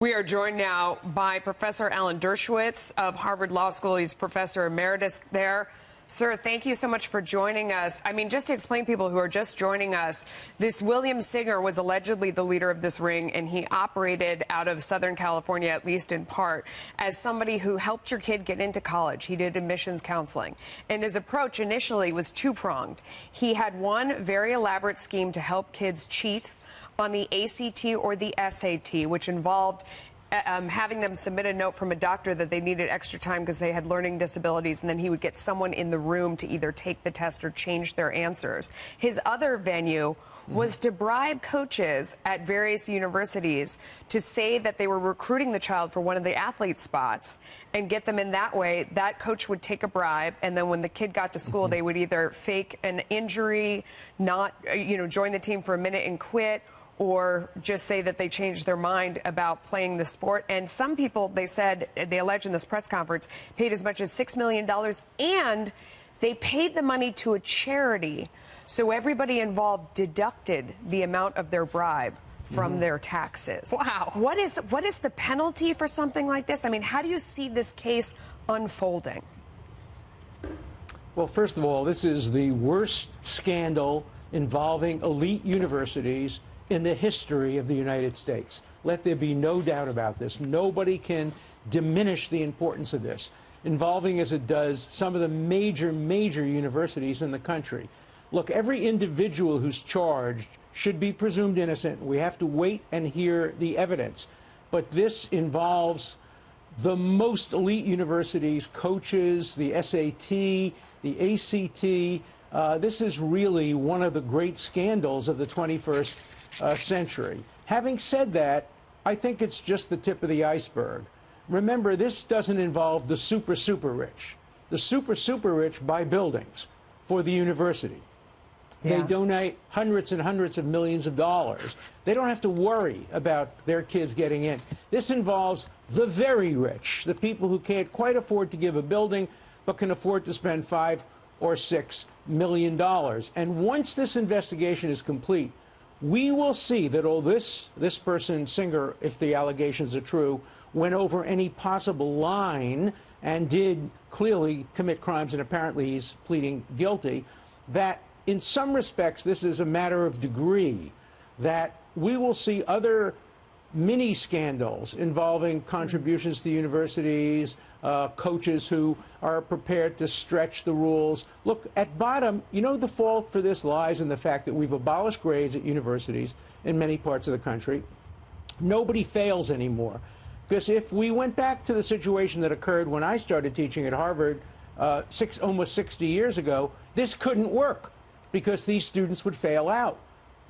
We are joined now by Professor Alan Dershowitz of Harvard Law School. He's Professor Emeritus there. Sir, thank you so much for joining us. I mean, just to explain people who are just joining us, this William Singer was allegedly the leader of this ring, and he operated out of Southern California, at least in part, as somebody who helped your kid get into college. He did admissions counseling. And his approach initially was two-pronged. He had one very elaborate scheme to help kids cheat on the ACT or the SAT, which involved having them submit a note from a doctor that they needed extra time because they had learning disabilities, and then he would get someone in the room to either take the test or change their answers. His other venue was to bribe coaches at various universities to say that they were recruiting the child for one of the athlete spots and get them in that way. That coach would take a bribe, and then when the kid got to school, they would either fake an injury, not, join the team for a minute and quit, or just say that they changed their mind about playing the sport. And some people, they said, they alleged in this press conference, paid as much as $6 million, and they paid the money to a charity, so everybody involved deducted the amount of their bribe from their taxes. Wow. What is the penalty for something like this? I mean, how do you see this case unfolding? Well, first of all, this is the worst scandal involving elite universities in the history of the United States. Let there be no doubt about this. Nobody can diminish the importance of this, involving as it does some of the major universities in the country. Look, every individual who's charged should be presumed innocent. We have to wait and hear the evidence. But this involves the most elite universities, coaches, the SAT, the ACT. This is really one of the great scandals of the 21st century. Having said that, I think it's just the tip of the iceberg. Remember, this doesn't involve the super rich. The super rich buy buildings for the university. They donate hundreds and hundreds of millions of dollars. They don't have to worry about their kids getting in. This involves the very rich, the people who can't quite afford to give a building but can afford to spend $5 or $6 million. And once this investigation is complete, we will see that this person, Singer, if the allegations are true, went over any possible line and did clearly commit crimes, and apparently he's pleading guilty, that in some respects this is a matter of degree, that we will see other mini scandals involving contributions to universities, coaches who are prepared to stretch the rules. Look, at bottom, the fault for this lies in the fact that we've abolished grades at universities in many parts of the country. Nobody fails anymore. Because if we went back to the situation that occurred when I started teaching at Harvard almost 60 years ago, this couldn't work because these students would fail out.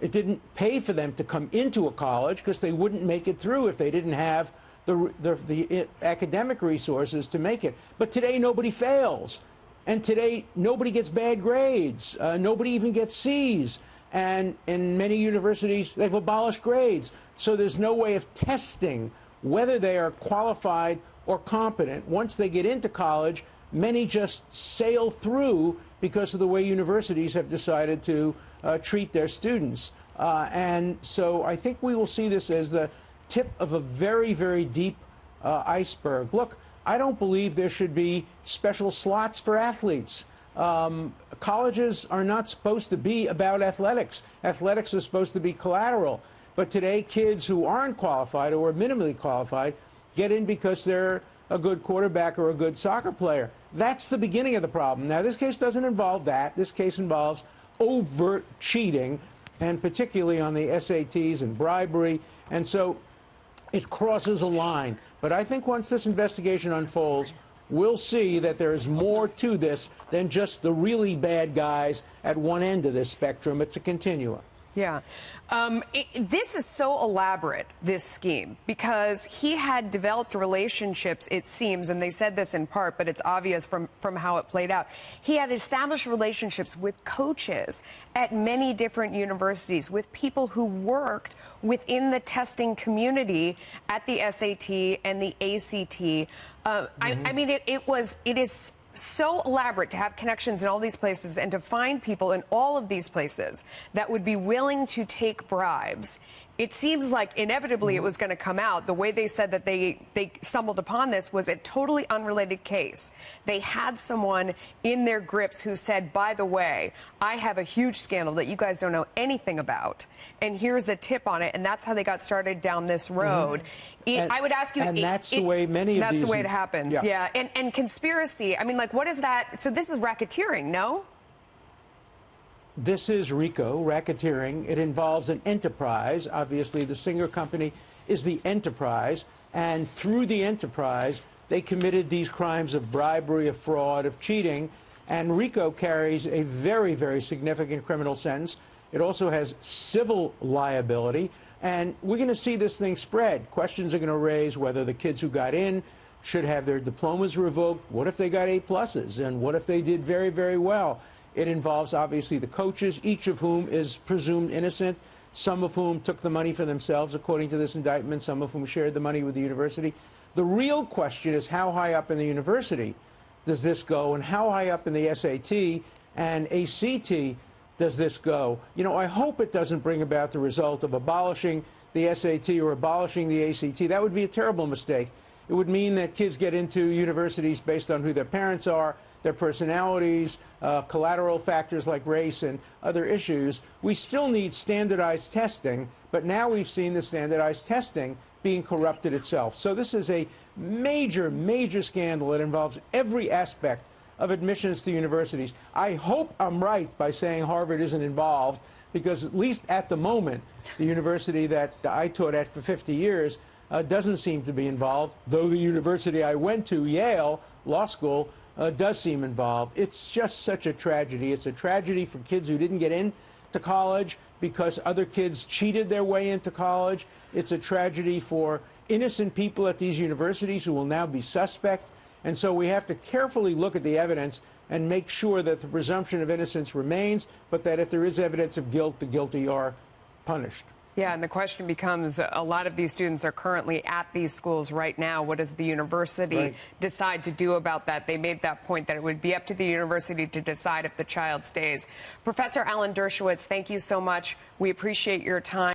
It didn't pay for them to come into a college because they wouldn't make it through if they didn't have the academic resources to make it. But today, nobody fails. And today, nobody gets bad grades. Nobody even gets C's. And in many universities, they've abolished grades. So there's no way of testing whether they are qualified or competent. Once they get into college, many just sail through because of the way universities have decided to treat their students. And so I think we will see this as the tip of a very deep iceberg. Look, I don't believe there should be special slots for athletes. Colleges are not supposed to be about athletics. Athletics are supposed to be collateral. But today, kids who aren't qualified or are minimally qualified get in because they're a good quarterback or a good soccer player. That's the beginning of the problem. Now, this case doesn't involve that. This case involves overt cheating, and particularly on the SATs and bribery. And so it crosses a line. But I think once this investigation unfolds, we'll see that there is more to this than just the really bad guys at one end of this spectrum. It's a continuum. Yeah. This is so elaborate, this scheme, because he had developed relationships, it seems, and they said this in part, but it's obvious from how it played out. He had established relationships with coaches at many different universities, with people who worked within the testing community at the SAT and the ACT. I mean, it is so elaborate to have connections in all these places and to find people in all of these places that would be willing to take bribes it seems like inevitably it was going to come out. The way they said that they stumbled upon this was a totally unrelated case. They had someone in their grips who said, by the way, I have a huge scandal that you guys don't know anything about, and here's a tip on it, and that's how they got started down this road. I would ask you... And that's the way many of these... That's the way it happens, yeah. And conspiracy, I mean, like, what is that? So this is racketeering, no? This is RICO, racketeering. It involves an enterprise. Obviously, the Singer Company is the enterprise. And through the enterprise, they committed these crimes of bribery, of fraud, of cheating. And RICO carries a very, very significant criminal sentence. It also has civil liability. And we're going to see this thing spread. Questions are going to raise whether the kids who got in should have their diplomas revoked. What if they got A+? And what if they did very, very well? It involves, obviously, the coaches, each of whom is presumed innocent, some of whom took the money for themselves, according to this indictment, some of whom shared the money with the university. The real question is how high up in the university does this go, and how high up in the SAT and ACT does this go? You know, I hope it doesn't bring about the result of abolishing the SAT or abolishing the ACT. That would be a terrible mistake. It would mean that kids get into universities based on who their parents are, their personalities, collateral factors like race and other issues. We still need standardized testing, but now we've seen the standardized testing being corrupted itself. So this is a major, major scandal that involves every aspect of admissions to universities. I hope I'm right by saying Harvard isn't involved, because at least at the moment, the university that I taught at for 50 years doesn't seem to be involved, though the university I went to, Yale Law School, does seem involved. It's just such a tragedy. It's a tragedy for kids who didn't get into college because other kids cheated their way into college. It's a tragedy for innocent people at these universities who will now be suspect. And so we have to carefully look at the evidence and make sure that the presumption of innocence remains, but that if there is evidence of guilt, the guilty are punished. Yeah, and the question becomes, a lot of these students are currently at these schools right now. What does the university decide to do about that? They made that point that it would be up to the university to decide if the child stays. Professor Alan Dershowitz, thank you so much. We appreciate your time.